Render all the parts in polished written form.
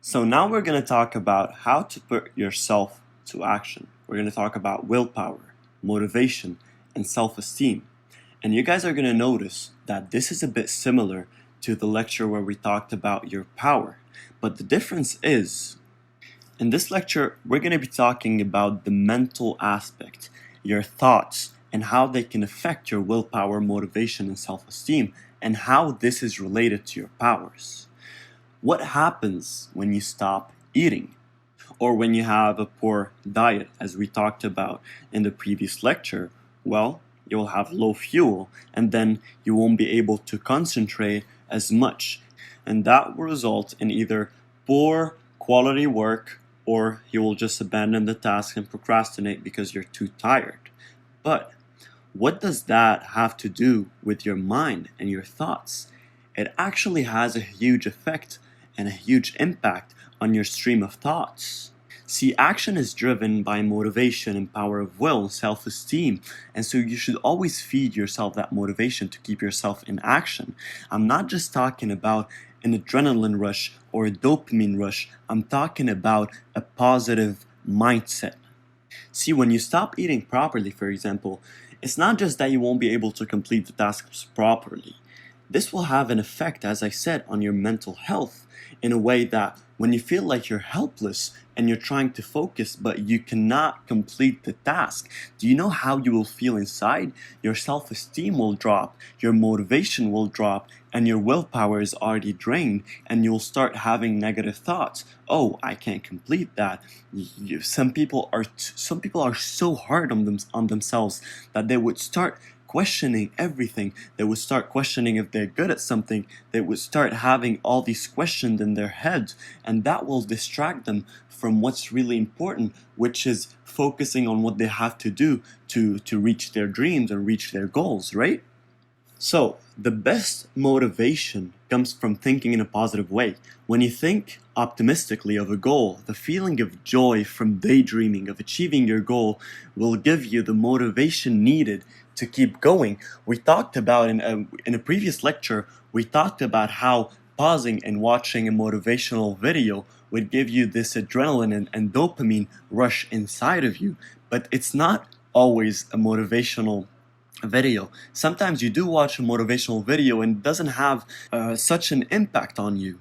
So now we're going to talk about how to put yourself to action. We're going to talk about willpower, motivation, and self-esteem. And you guys are going to notice that this is a bit similar to the lecture where we talked about your power. But the difference is, in this lecture, we're going to be talking about the mental aspect, your thoughts, and how they can affect your willpower, motivation, and self-esteem, and how this is related to your powers. What happens when you stop eating? Or when you have a poor diet, as we talked about in the previous lecture? Well, you'll have low fuel, and then you won't be able to concentrate as much. And that will result in either poor quality work, or you will just abandon the task and procrastinate because you're too tired. But what does that have to do with your mind and your thoughts? It actually has a huge effect and a huge impact on your stream of thoughts. See, action is driven by motivation and power of will, self-esteem, and so you should always feed yourself that motivation to keep yourself in action. I'm not just talking about an adrenaline rush or a dopamine rush, I'm talking about a positive mindset. See, when you stop eating properly, for example, it's not just that you won't be able to complete the tasks properly. This will have an effect, as I said, on your mental health in a way that when you feel like you're helpless and you're trying to focus but you cannot complete the task, do you know how you will feel inside? Your self-esteem will drop, your motivation will drop, and your willpower is already drained, and you'll start having negative thoughts. Oh, I can't complete that. Some people are so hard on themselves that they would start questioning everything. They would start questioning if they're good at something. They would start having all these questions in their heads, and that will distract them from what's really important, which is focusing on what they have to do to reach their dreams and reach their goals, right? So, the best motivation comes from thinking in a positive way. When you think optimistically of a goal, the feeling of joy from daydreaming of achieving your goal will give you the motivation needed to keep going. We talked about in a previous lecture, we talked about how pausing and watching a motivational video would give you this adrenaline and dopamine rush inside of you. But it's not always a motivational video. Sometimes you do watch a motivational video and it doesn't have such an impact on you.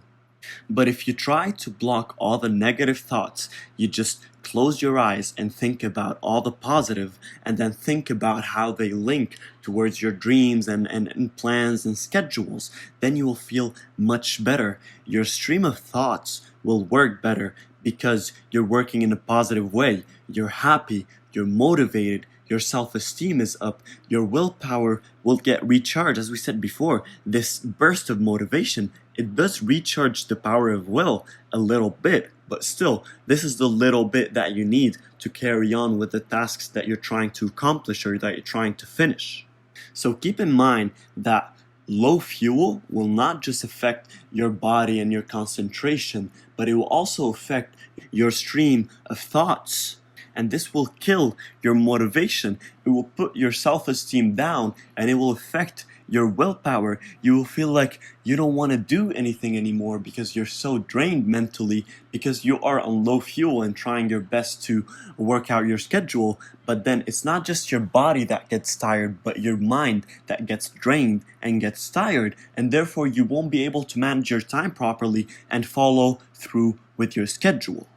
But if you try to block all the negative thoughts, you just close your eyes and think about all the positive, and then think about how they link towards your dreams and plans and schedules, then you will feel much better. Your stream of thoughts will work better because you're working in a positive way. You're happy, you're motivated, your self-esteem is up, your willpower will get recharged. As we said before, this burst of motivation, it does recharge the power of will a little bit, but still, this is the little bit that you need to carry on with the tasks that you're trying to accomplish or that you're trying to finish. So keep in mind that low fuel will not just affect your body and your concentration, but it will also affect your stream of thoughts. And this will kill your motivation. It will put your self-esteem down, and it will affect your willpower. You will feel like you don't want to do anything anymore because you're so drained mentally, because you are on low fuel and trying your best to work out your schedule. But then it's not just your body that gets tired, but your mind that gets drained and gets tired, and therefore you won't be able to manage your time properly and follow through with your schedule.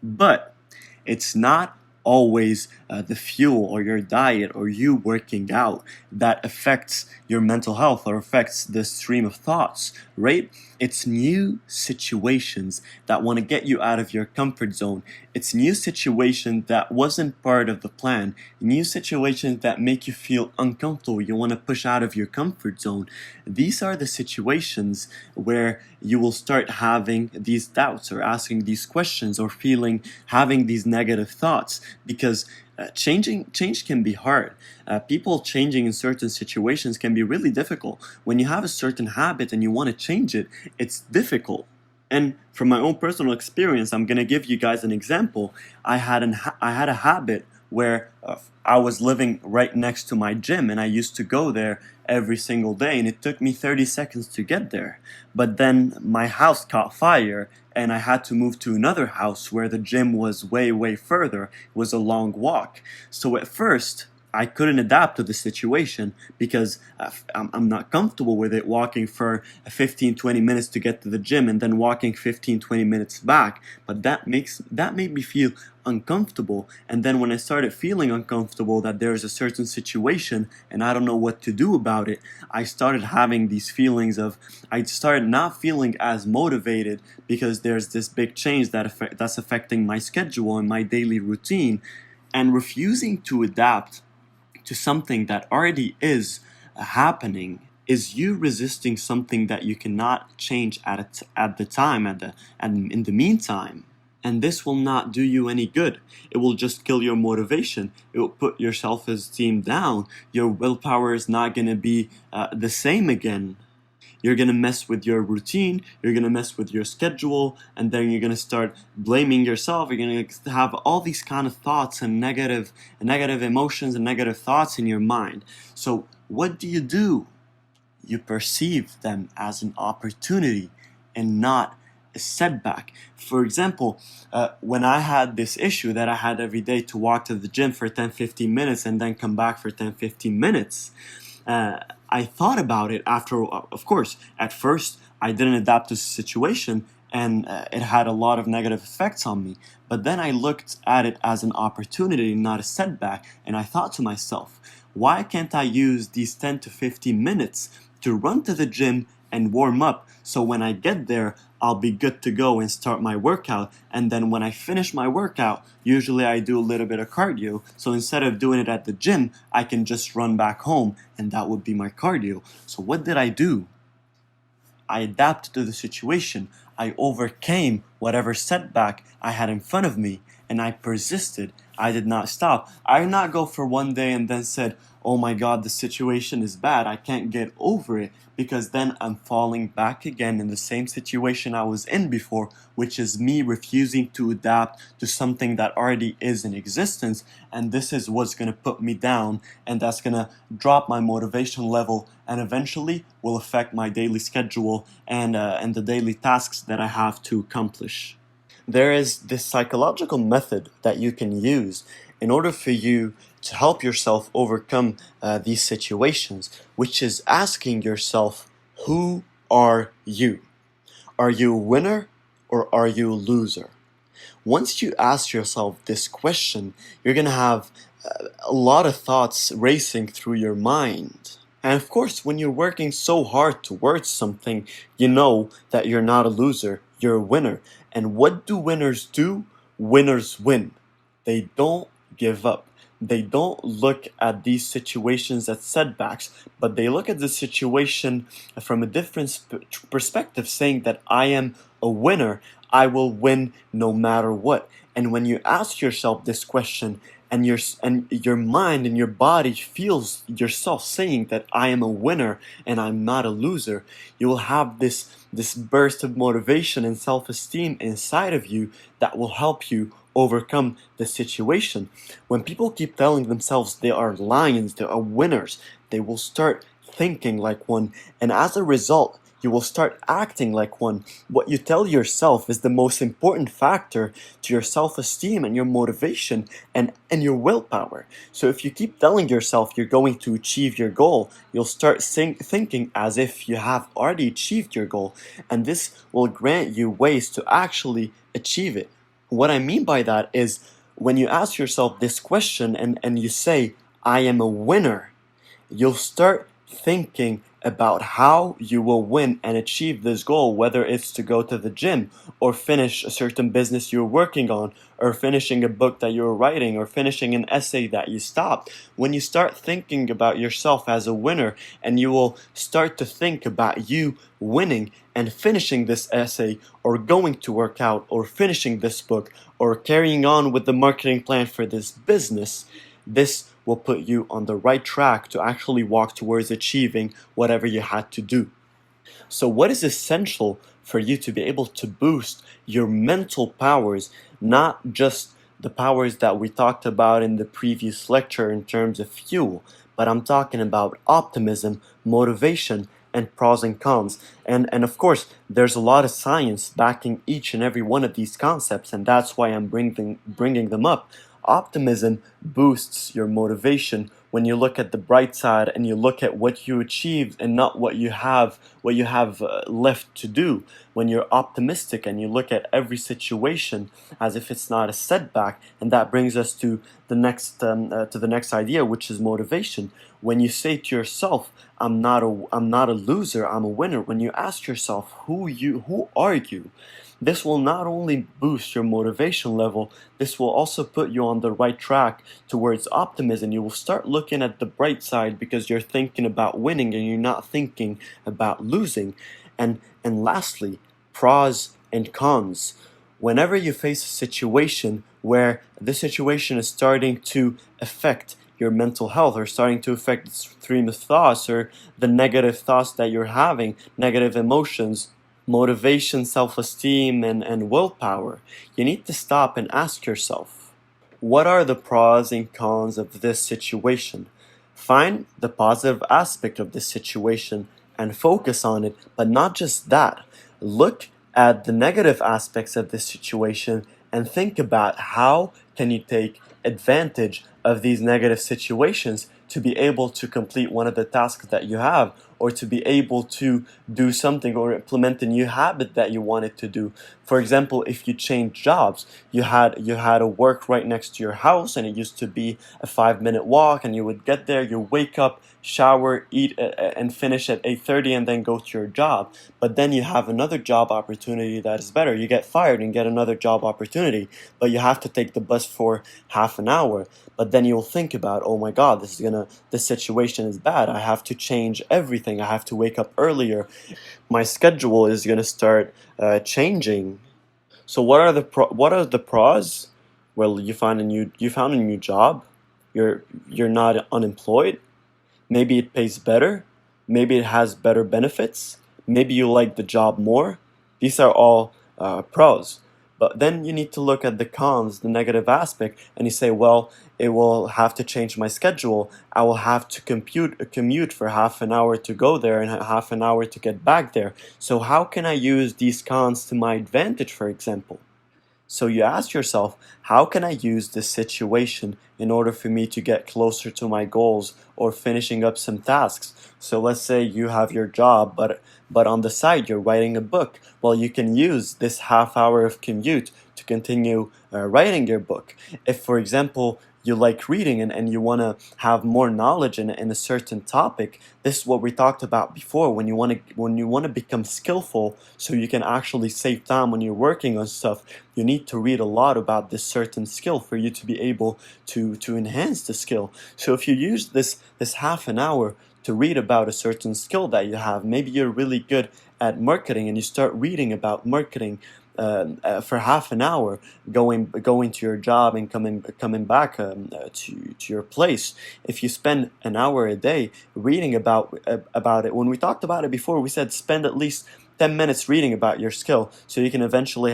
But it's not always the fuel or your diet or you working out that affects your mental health or affects the stream of thoughts, right? It's new situations that want to get you out of your comfort zone. It's new situations that wasn't part of the plan. New situations that make you feel uncomfortable. You want to push out of your comfort zone. These are the situations where you will start having these doubts or asking these questions or having these negative thoughts, because change can be hard. People changing in certain situations can be really difficult. When you have a certain habit and you want to change it, it's difficult. And from my own personal experience, I'm going to give you guys an example. I had a habit where I was living right next to my gym, and I used to go there every single day, and it took me 30 seconds to get there. But then my house caught fire, and I had to move to another house where the gym was way further. It was a long walk. So at first, I couldn't adapt to the situation because I'm not comfortable with it, walking for 15-20 minutes to get to the gym and then walking 15-20 minutes back. But that made me feel uncomfortable. And then when I started feeling uncomfortable that there's a certain situation and I don't know what to do about it, I started having these feelings of, I started not feeling as motivated because there's this big change that's affecting my schedule and my daily routine, and refusing to adapt to something that already is happening is you resisting something that you cannot change at the time, and in the meantime. And this will not do you any good. It will just kill your motivation. It will put your self-esteem down. Your willpower is not going to be the same again. You're going to mess with your routine, you're going to mess with your schedule, and then you're going to start blaming yourself. You're going to have all these kind of thoughts and negative emotions and negative thoughts in your mind. So what do? You perceive them as an opportunity and not a setback. For example, when I had this issue that I had every day to walk to the gym for 10-15 minutes and then come back for 10-15 minutes, I thought about it after, of course, at first I didn't adapt to the situation and it had a lot of negative effects on me. But then I looked at it as an opportunity, not a setback, and I thought to myself, why can't I use these 10 to 15 minutes to run to the gym and warm up, so when I get there, I'll be good to go and start my workout. And then when I finish my workout, usually I do a little bit of cardio. So instead of doing it at the gym, I can just run back home and that would be my cardio. So what did I do? I adapted to the situation. I overcame whatever setback I had in front of me and I persisted. I did not stop. I did not go for one day and then said, oh my God, the situation is bad. I can't get over it, because then I'm falling back again in the same situation I was in before, which is me refusing to adapt to something that already is in existence. And this is what's going to put me down, and that's going to drop my motivation level and eventually will affect my daily schedule and the daily tasks that I have to accomplish. There is this psychological method that you can use in order for you to help yourself overcome these situations, which is asking yourself, who are you? Are you a winner or are you a loser? Once you ask yourself this question, you're going to have a lot of thoughts racing through your mind. And of course, when you're working so hard towards something, you know that you're not a loser, you're a winner. And what do winners do? Winners win. They don't give up. They don't look at these situations as setbacks, but they look at the situation from a different perspective, saying that I am a winner. I will win no matter what. And when you ask yourself this question, and your mind and your body feels yourself saying that I am a winner and I'm not a loser, you will have this burst of motivation and self-esteem inside of you that will help you overcome the situation. When people keep telling themselves they are lions, they are winners, they will start thinking like one, and as a result, you will start acting like one. What you tell yourself is the most important factor to your self-esteem and your motivation and your willpower. So if you keep telling yourself you're going to achieve your goal, you'll start thinking as if you have already achieved your goal, and this will grant you ways to actually achieve it. What I mean by that is, when you ask yourself this question and you say, I am a winner, you'll start thinking about how you will win and achieve this goal, whether it's to go to the gym or finish a certain business you're working on, or finishing a book that you're writing, or finishing an essay that you stopped. When you start thinking about yourself as a winner, and you will start to think about you winning and finishing this essay, or going to work out, or finishing this book, or carrying on with the marketing plan for this business, this will put you on the right track to actually walk towards achieving whatever you had to do. So what is essential for you to be able to boost your mental powers, not just the powers that we talked about in the previous lecture in terms of fuel, but I'm talking about optimism, motivation, and pros and cons. And of course, there's a lot of science backing each and every one of these concepts, and that's why I'm bringing them up. Optimism boosts your motivation when you look at the bright side and you look at what you achieved and not what you have left to do. When you're optimistic and you look at every situation as if it's not a setback, and that brings us to the next idea, which is motivation. When you say to yourself, I'm not a loser, I'm a winner. When you ask yourself who are you, this will not only boost your motivation level, this will also put you on the right track towards optimism. You will start looking at the bright side because you're thinking about winning and you're not thinking about losing. And lastly, pros and cons. Whenever you face a situation where this situation is starting to affect your mental health or starting to affect the stream of thoughts or the negative thoughts that you're having, negative emotions, motivation, self-esteem, and willpower, you need to stop and ask yourself, what are the pros and cons of this situation? Find the positive aspect of this situation and focus on it, but not just that. Look at the negative aspects of this situation and think about how can you take advantage of these negative situations to be able to complete one of the tasks that you have, or to be able to do something or implement a new habit that you wanted to do. For example, if you change jobs, you had a work right next to your house and it used to be a 5-minute walk, and you would get there, you wake up, shower, eat, and finish at 8:30 and then go to your job. But then you have another job opportunity that is better. You get fired and get another job opportunity, but you have to take the bus for half an hour. But then you'll think about, oh my God, this situation is bad. I have to change everything. I have to wake up earlier. My schedule is gonna start changing. So what are the pros? Well, you found a new job. You're not unemployed. Maybe it pays better. Maybe it has better benefits. Maybe you like the job more. These are all pros. But then you need to look at the cons, the negative aspect, and you say, well, it will have to change my schedule. I will have to commute for half an hour to go there and half an hour to get back there. So how can I use these cons to my advantage, for example? So you ask yourself, how can I use this situation in order for me to get closer to my goals or finishing up some tasks? So let's say you have your job, but on the side you're writing a book. Well, you can use this half hour of commute to continue writing your book. If, for example, you like reading and you want to have more knowledge in a certain topic, this is what we talked about before. When you want to become skillful, so you can actually save time when you're working on stuff, you need to read a lot about this certain skill for you to be able to enhance the skill. So if you use this half an hour to read about a certain skill that you have, maybe you're really good at marketing and you start reading about marketing for half an hour, going to your job and coming back to your place. If you spend an hour a day reading about it, when we talked about it before, we said spend at least 10 minutes reading about your skill, so you can eventually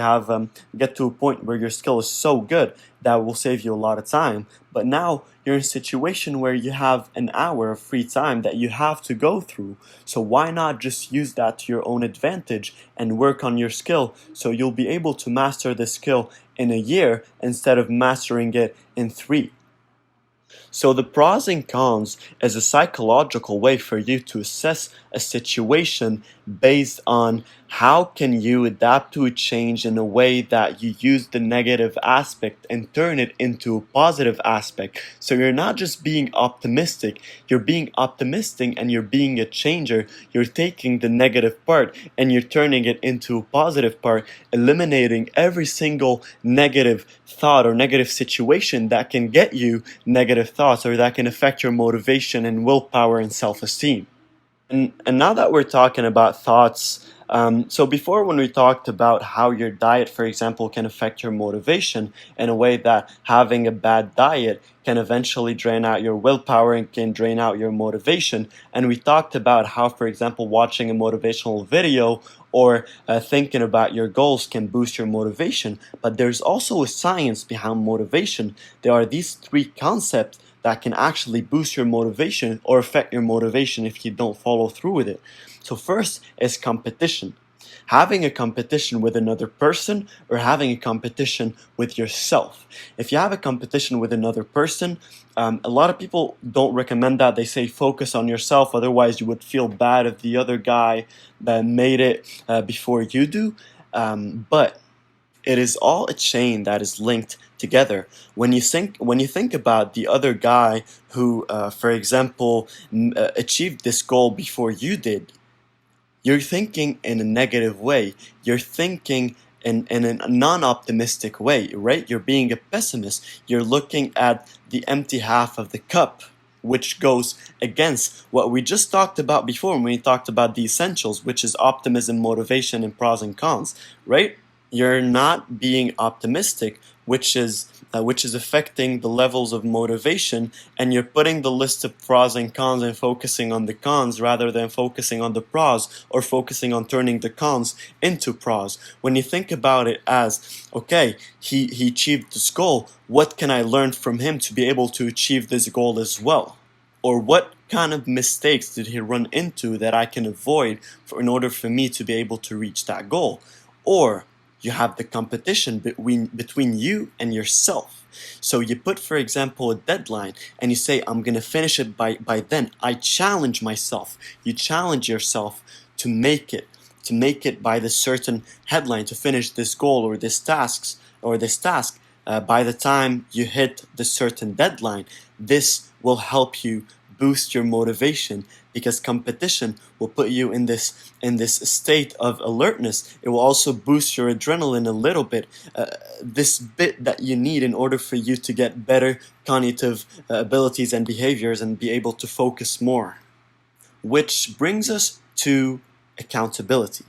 get to a point where your skill is so good that will save you a lot of time. But now you're in a situation where you have an hour of free time that you have to go through. So why not just use that to your own advantage and work on your skill, so you'll be able to master the skill in a year instead of mastering it in 3. So the pros and cons is a psychological way for you to assess a situation based on how can you adapt to a change in a way that you use the negative aspect and turn it into a positive aspect. So you're not just being optimistic, you're being optimistic and you're being a changer. You're taking the negative part and you're turning it into a positive part, eliminating every single negative thought or negative situation that can get you negative thoughts or that can affect your motivation and willpower and self-esteem. And now that we're talking about thoughts, so before, when we talked about how your diet, for example, can affect your motivation in a way that having a bad diet can eventually drain out your willpower and can drain out your motivation. And we talked about how, for example, watching a motivational video or thinking about your goals can boost your motivation. But there's also a science behind motivation. There are these 3 concepts that can actually boost your motivation or affect your motivation if you don't follow through with it. So first is competition. Having a competition with another person or having a competition with yourself. If you have a competition with another person, a lot of people don't recommend that. They say focus on yourself, otherwise you would feel bad if the other guy that made it before you do. But it is all a chain that is linked together. When you think about the other guy who, for example, achieved this goal before you did, you're thinking in a negative way. You're thinking in a non-optimistic way, right? You're being a pessimist. You're looking at the empty half of the cup, which goes against what we just talked about before when we talked about the essentials, which is optimism, motivation, and pros and cons, right? You're not being optimistic, which is affecting the levels of motivation, and you're putting the list of pros and cons and focusing on the cons rather than focusing on the pros or focusing on turning the cons into pros. When you think about it as, okay, he achieved this goal, what can I learn from him to be able to achieve this goal as well? Or what kind of mistakes did he run into that I can avoid in order for me to be able to reach that goal? Or you have the competition between you and yourself. So you put, for example, a deadline and you say, I'm going to finish it by then. I challenge myself. You challenge yourself to make it by the certain headline, to finish this goal or this task by the time you hit the certain deadline. This will help you boost your motivation, because competition will put you in this state of alertness. It will also boost your adrenaline a little bit, this bit that you need in order for you to get better cognitive abilities and behaviors and be able to focus more. Which brings us to accountability.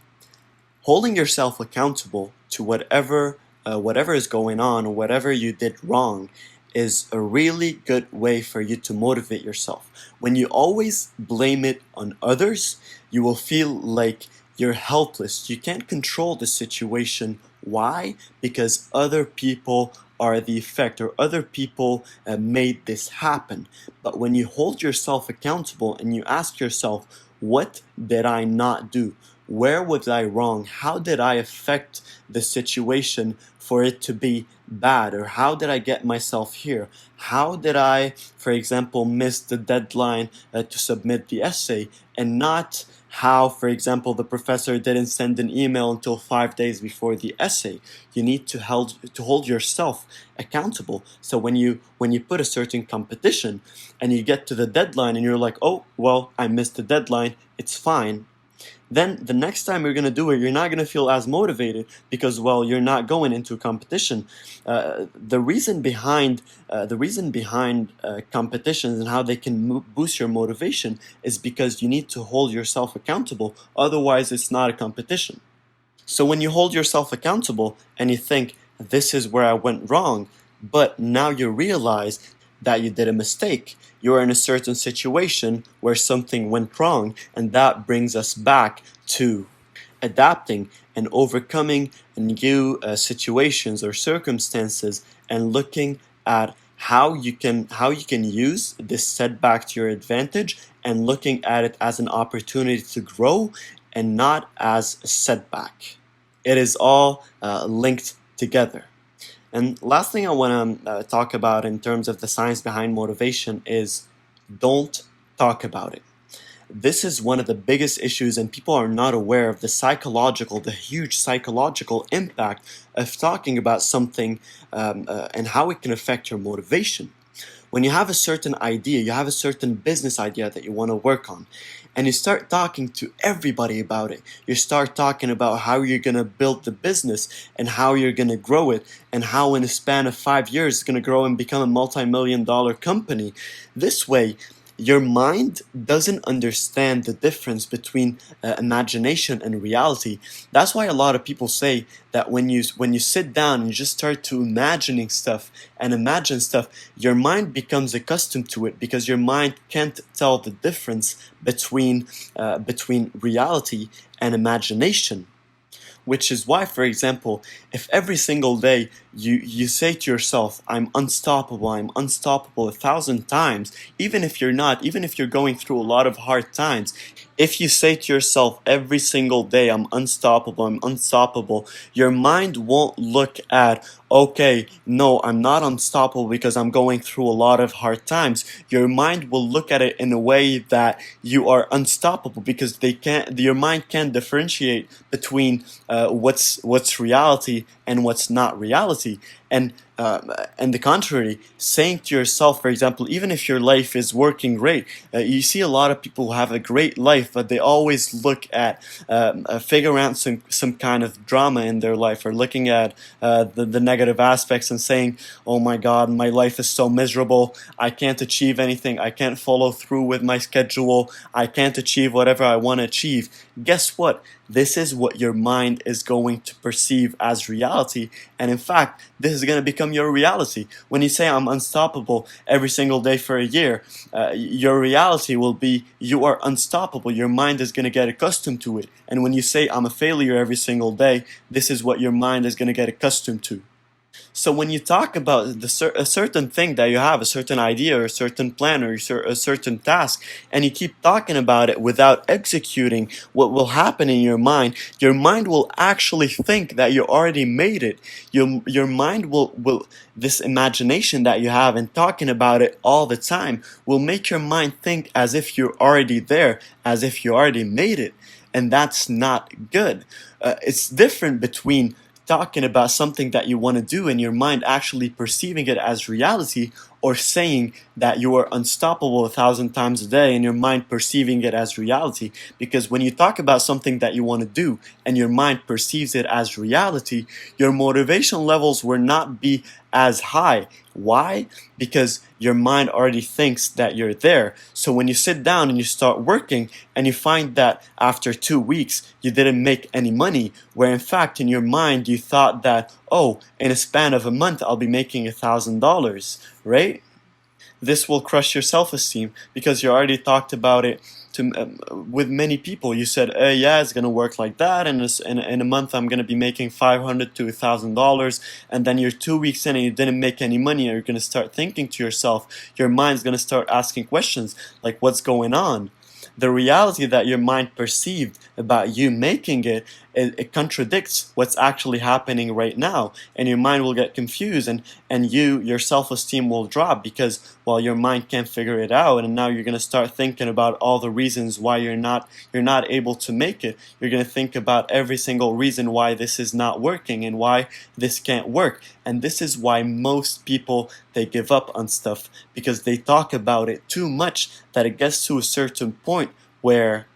Holding yourself accountable to whatever is going on or whatever you did wrong is a really good way for you to motivate yourself. When you always blame it on others, you will feel like you're helpless. You can't control the situation. Why? Because other people are the effect, or other people made this happen. But when you hold yourself accountable and you ask yourself, what did I not do? Where was I wrong? How did I affect the situation for it to be bad? Or how did I get myself here? How did I, for example, miss the deadline to submit the essay, and not how, for example, the professor didn't send an email until 5 days before the essay? You need to hold yourself accountable. So when you put a certain competition and you get to the deadline and you're like, oh, well, I missed the deadline, it's fine. Then the next time you're going to do it, you're not going to feel as motivated because, well, you're not going into a competition. The reason behind competitions and how they can boost your motivation is because you need to hold yourself accountable. Otherwise, it's not a competition. So when you hold yourself accountable and you think, this is where I went wrong, but now you realize that you did a mistake. You're in a certain situation where something went wrong, and that brings us back to adapting and overcoming new situations or circumstances, and looking at how you can use this setback to your advantage, and looking at it as an opportunity to grow and not as a setback. It is all linked together. And last thing I want to talk about in terms of the science behind motivation is don't talk about it. This is one of the biggest issues, and people are not aware of the huge psychological impact of talking about something and how it can affect your motivation. When you have a certain idea, you have a certain business idea that you want to work on, and you start talking to everybody about it. You start talking about how you're going to build the business and how you're going to grow it, and how in the span of 5 years it's going to grow and become a multi-million-dollar company. This way, your mind doesn't understand the difference between imagination and reality. That's why a lot of people say that when you sit down and you just start to imagine stuff, your mind becomes accustomed to it, because your mind can't tell the difference between reality and imagination. Which is why, for example, if every single day you say to yourself, I'm unstoppable 1,000 times, even if you're not, even if you're going through a lot of hard times, if you say to yourself every single day, I'm unstoppable, your mind won't look at, okay, no, I'm not unstoppable because I'm going through a lot of hard times. Your mind will look at it in a way that you are unstoppable because your mind can't differentiate between what's reality and what's not reality. And the contrary, saying to yourself, for example, even if your life is working great, you see a lot of people who have a great life, but they always look at figure out some kind of drama in their life, or looking at the negative aspects and saying, oh my God, my life is so miserable, I can't achieve anything, I can't follow through with my schedule, I can't achieve whatever I want to achieve. Guess what? This is what your mind is going to perceive as reality. And in fact, this is going to become your reality. When you say I'm unstoppable every single day for a year, your reality will be you are unstoppable. Your mind is going to get accustomed to it. And when you say I'm a failure every single day, this is what your mind is going to get accustomed to. So when you talk about a certain thing that you have, a certain idea or a certain plan or a certain task, and you keep talking about it without executing, what will happen in your mind will actually think that you already made it. Your mind will this imagination that you have and talking about it all the time will make your mind think as if you're already there, as if you already made it. And that's not good. It's different between talking about something that you want to do and your mind actually perceiving it as reality, or saying that you are unstoppable 1,000 times a day and your mind perceiving it as reality. Because when you talk about something that you want to do and your mind perceives it as reality, your motivation levels will not be as high. Why? Because your mind already thinks that you're there. So when you sit down and you start working and you find that after 2 weeks you didn't make any money, where in fact in your mind you thought that, oh, in a span of a month I'll be making $1,000, right? This will crush your self-esteem because you already talked about it with many people. You said, yeah, it's going to work like that, and in a month I'm going to be making $500 to $1,000, and then you're 2 weeks in and you didn't make any money, and you're going to start thinking to yourself, your mind's going to start asking questions like, what's going on? The reality that your mind perceived about you making it contradicts what's actually happening right now, and your mind will get confused, and your self-esteem will drop because, well, your mind can't figure it out, and now you're going to start thinking about all the reasons why you're not able to make it. You're going to think about every single reason why this is not working and why this can't work. And this is why most people, they give up on stuff, because they talk about it too much that it gets to a certain point where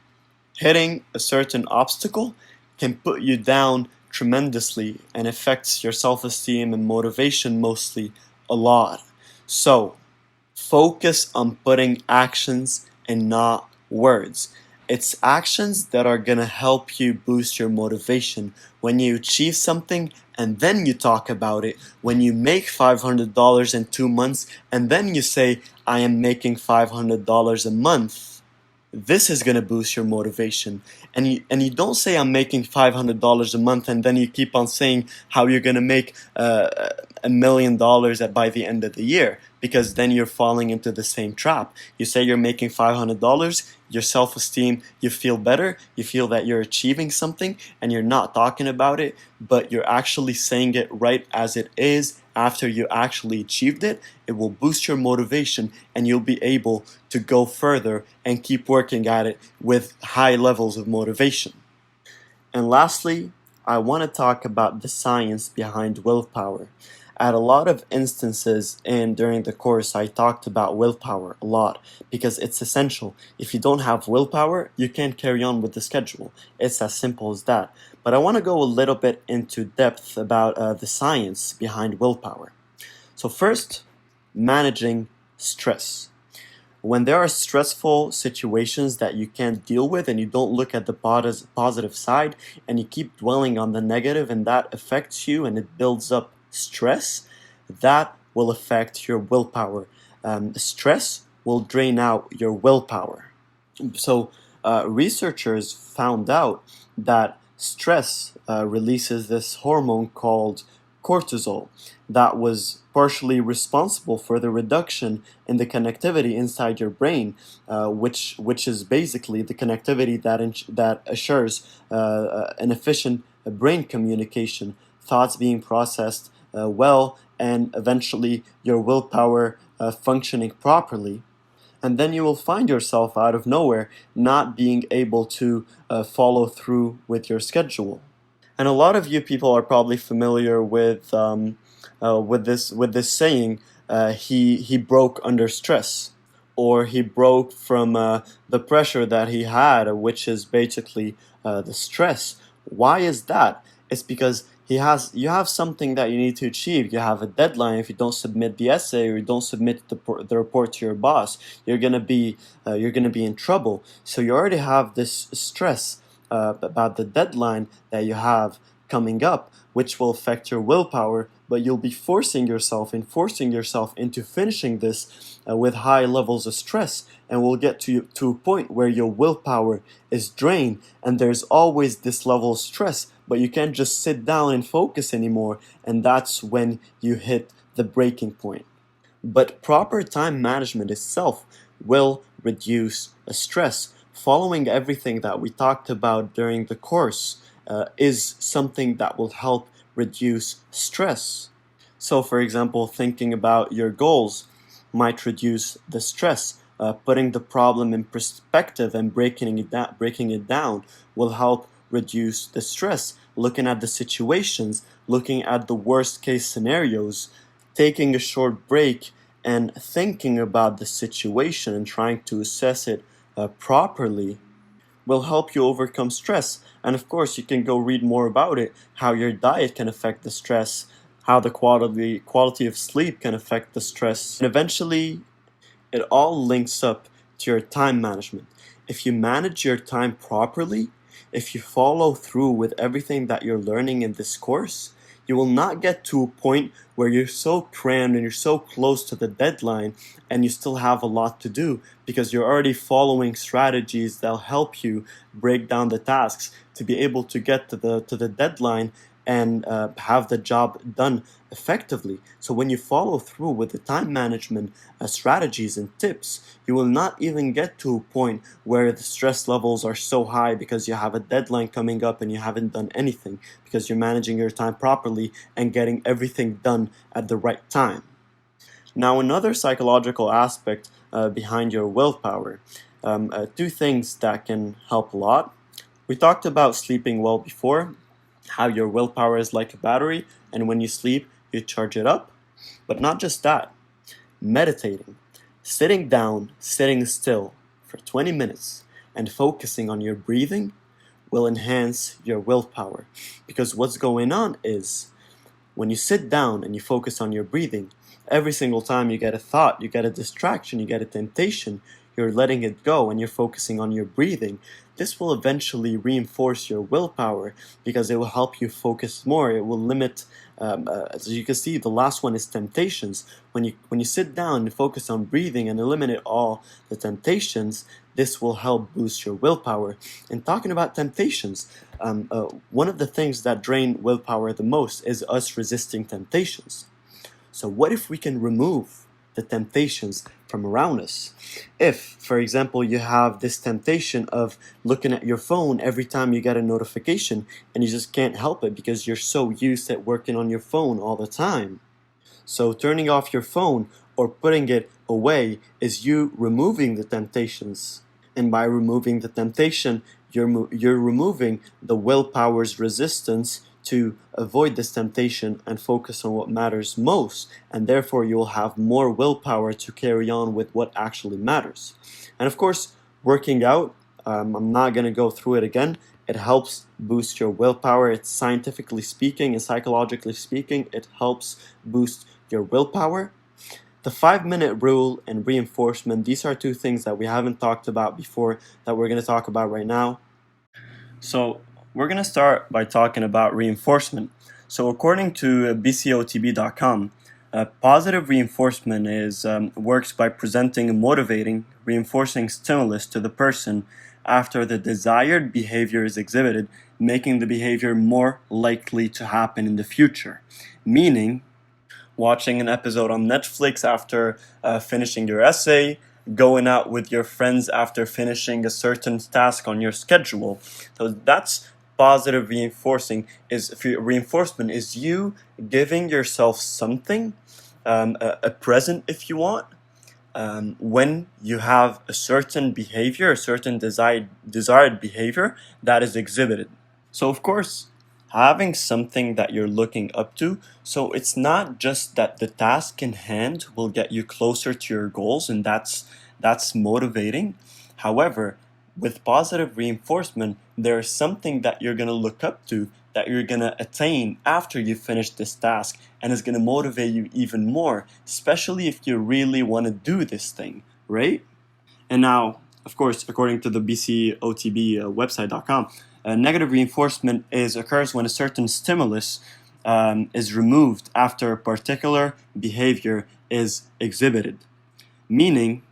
hitting a certain obstacle can put you down tremendously and affects your self-esteem and motivation mostly a lot. So focus on putting actions and not words. It's actions that are going to help you boost your motivation. When you achieve something and then you talk about it, when you make $500 in 2 months and then you say, I am making $500 a month, this is going to boost your motivation. And you don't say I'm making $500 a month and then you keep on saying how you're going to make $1,000,000 by the end of the year, because then you're falling into the same trap. You say you're making $500, your self-esteem, you feel better, you feel that you're achieving something, and you're not talking about it, but you're actually saying it right as it is after you actually achieved it. It will boost your motivation and you'll be able to go further and keep working at it with high levels of motivation. And lastly, I want to talk about the science behind willpower. At a lot of instances and during the course, I talked about willpower a lot because it's essential. If you don't have willpower, you can't carry on with the schedule. It's as simple as that. But I want to go a little bit into depth about the science behind willpower. So first, managing stress. When there are stressful situations that you can't deal with and you don't look at the positive side and you keep dwelling on the negative, and that affects you and it builds up stress, that will affect your willpower. Stress will drain out your willpower. So researchers found out that stress releases this hormone called cortisol that was partially responsible for the reduction in the connectivity inside your brain, which is basically the connectivity that assures an efficient brain communication, thoughts being processed well, and eventually your willpower functioning properly. And then you will find yourself out of nowhere not being able to follow through with your schedule. And a lot of you people are probably familiar with this saying, he broke under stress, or he broke from the pressure that he had, which is basically the stress. Why is that? It's because you have something that you need to achieve. You have a deadline. If you don't submit the essay or you don't submit the report to your boss, you're gonna be in trouble. So you already have this stress about the deadline that you have coming up, which will affect your willpower, but you'll be forcing yourself into finishing this with high levels of stress, and we'll get to a point where your willpower is drained, and there's always this level of stress, but you can't just sit down and focus anymore, and that's when you hit the breaking point. But proper time management itself will reduce stress. Following everything that we talked about during the course is something that will help reduce stress. So, for example, thinking about your goals might reduce the stress. Putting the problem in perspective and breaking it down will help reduce the stress. Looking at the situations, looking at the worst case scenarios, taking a short break and thinking about the situation and trying to assess it properly will help you overcome stress. And of course, you can go read more about it, how your diet can affect the stress, how the quality of sleep can affect the stress. And eventually, it all links up to your time management. If you manage your time properly, if you follow through with everything that you're learning in this course, you will not get to a point where you're so crammed and you're so close to the deadline and you still have a lot to do, because you're already following strategies that'll help you break down the tasks to be able to get to the deadline and have the job done effectively. So when you follow through with the time management strategies and tips, you will not even get to a point where the stress levels are so high because you have a deadline coming up and you haven't done anything, because you're managing your time properly and getting everything done at the right time. Now, another psychological aspect behind your willpower, two things that can help a lot. We talked about sleeping well before, how your willpower is like a battery, and when you sleep, you charge it up. But not just that. Meditating, sitting down, sitting still for 20 minutes, and focusing on your breathing will enhance your willpower. Because what's going on is, when you sit down and you focus on your breathing, every single time you get a thought, you get a distraction, you get a temptation, you're letting it go and you're focusing on your breathing. This will eventually reinforce your willpower because it will help you focus more. It will limit, as you can see, the last one is temptations. When you sit down and focus on breathing and eliminate all the temptations, this will help boost your willpower. And talking about temptations, one of the things that drain willpower the most is us resisting temptations. So what if we can remove the temptations from around us? If, for example, you have this temptation of looking at your phone every time you get a notification and you just can't help it because you're so used to working on your phone all the time. So turning off your phone or putting it away is you removing the temptations. And by removing the temptation, you're removing the willpower's resistance to avoid this temptation and focus on what matters most, and therefore you will have more willpower to carry on with what actually matters. And of course, working out, I'm not going to go through it again. It helps boost your willpower. It's scientifically speaking and psychologically speaking, it helps boost your willpower. The 5-minute rule and reinforcement, these are two things that we haven't talked about before that we're going to talk about right now. So we're going to start by talking about reinforcement. So according to bcotb.com, positive reinforcement works by presenting a motivating, reinforcing stimulus to the person after the desired behavior is exhibited, making the behavior more likely to happen in the future. Meaning, watching an episode on Netflix after finishing your essay, going out with your friends after finishing a certain task on your schedule. So that's positive reinforcement is you giving yourself something, a present if you want, when you have a certain behavior, a certain desired behavior that is exhibited. So of course, having something that you're looking up to, so it's not just that the task in hand will get you closer to your goals, and that's motivating. However, with positive reinforcement, there is something that you're going to look up to, that you're going to attain after you finish this task, and is going to motivate you even more, especially if you really want to do this thing, right? And now, of course, according to the BCOTB website.com, negative reinforcement occurs when a certain stimulus is removed after a particular behavior is exhibited. Meaning,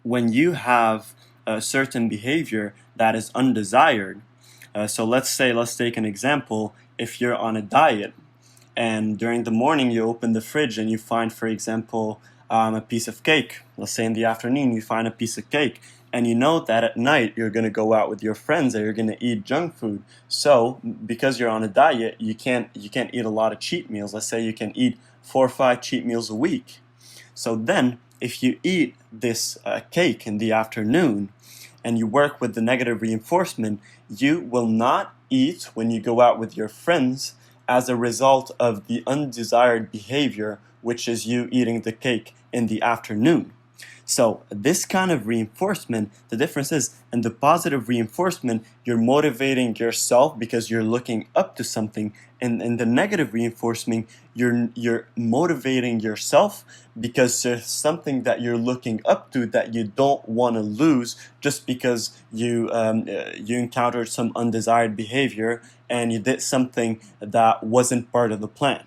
when you have a certain behavior that is undesired, so let's take an example. If you're on a diet and during the morning you open the fridge and you find, for example, a piece of cake. Let's say in the afternoon you find a piece of cake, and you know that at night you're going to go out with your friends and you're going to eat junk food. So because you're on a diet, you can't eat a lot of cheat meals. Let's say you can eat 4 or 5 cheat meals a week. So then if you eat this cake in the afternoon and you work with the negative reinforcement, you will not eat when you go out with your friends as a result of the undesired behavior, which is you eating the cake in the afternoon. So this kind of reinforcement, the difference is, in the positive reinforcement, you're motivating yourself because you're looking up to something. And in the negative reinforcement, you're motivating yourself because there's something that you're looking up to that you don't want to lose just because you encountered some undesired behavior and you did something that wasn't part of the plan.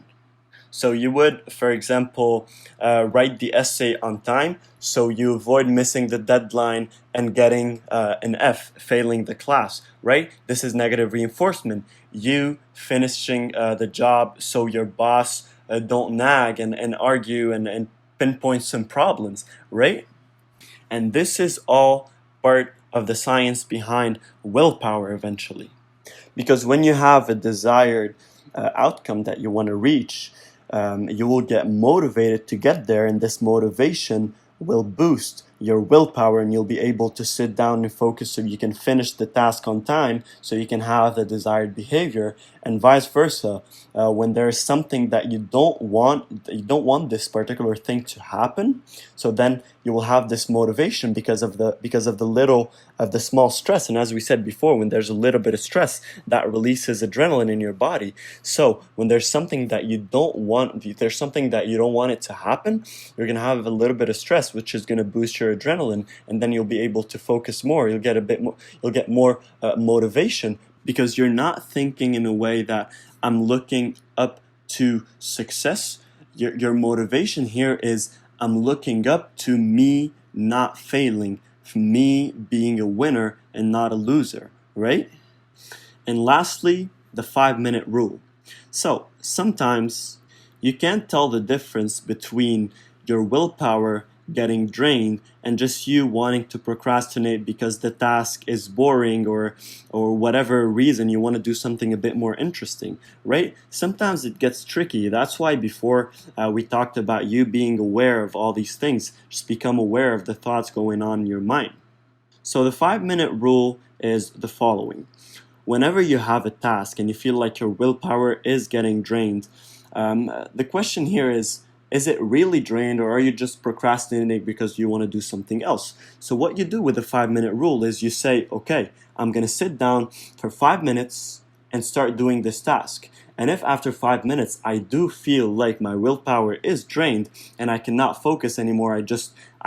So you would, for example, write the essay on time so you avoid missing the deadline and getting an F, failing the class, right? This is negative reinforcement. You finishing the job so your boss don't nag and argue and pinpoint some problems, right? And this is all part of the science behind willpower eventually. Because when you have a desired outcome that you want to reach, you will get motivated to get there, and this motivation will boost your willpower, and you'll be able to sit down and focus so you can finish the task on time, so you can have the desired behavior, and vice versa. When there is something that you don't want this particular thing to happen, so then you will have this motivation because of the small stress. And as we said before, when there's a little bit of stress, that releases adrenaline in your body. So when there's something that you don't want it to happen, you're gonna have a little bit of stress, which is gonna boost your adrenaline, and then you'll be able to focus more. You'll get more motivation, because you're not thinking in a way that I'm looking up to success. Your motivation here is I'm looking up to me not failing, me being a winner and not a loser, right? And lastly, the 5-minute rule. So sometimes you can't tell the difference between your willpower getting drained and just you wanting to procrastinate because the task is boring, or whatever reason you want to do something a bit more interesting, right? Sometimes it gets tricky. That's why before we talked about you being aware of all these things. Just become aware of the thoughts going on in your mind. So the 5-minute rule is the following. Whenever you have a task and you feel like your willpower is getting drained, the question here is it really drained, or are you just procrastinating because you want to do something else? So what you do with the 5-minute rule is you say, okay, I'm going to sit down for 5 minutes and start doing this task. And if after 5 minutes I do feel like my willpower is drained and I cannot focus anymore, I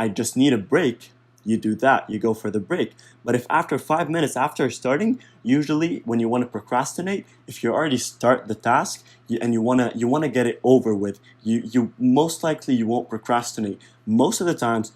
just need a break, you do that, you go for the break. But if after 5 minutes after starting, usually when you want to procrastinate, if you already start the task and you want to get it over with, you most likely you won't procrastinate. Most of the times,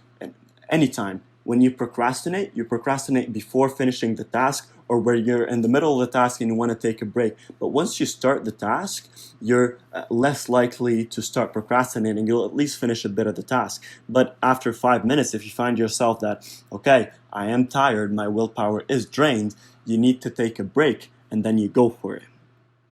anytime, When you procrastinate before finishing the task, or where you're in the middle of the task and you want to take a break. But once you start the task, you're less likely to start procrastinating. You'll at least finish a bit of the task. But after 5 minutes, if you find yourself that, okay, I am tired, my willpower is drained, you need to take a break, and then you go for it.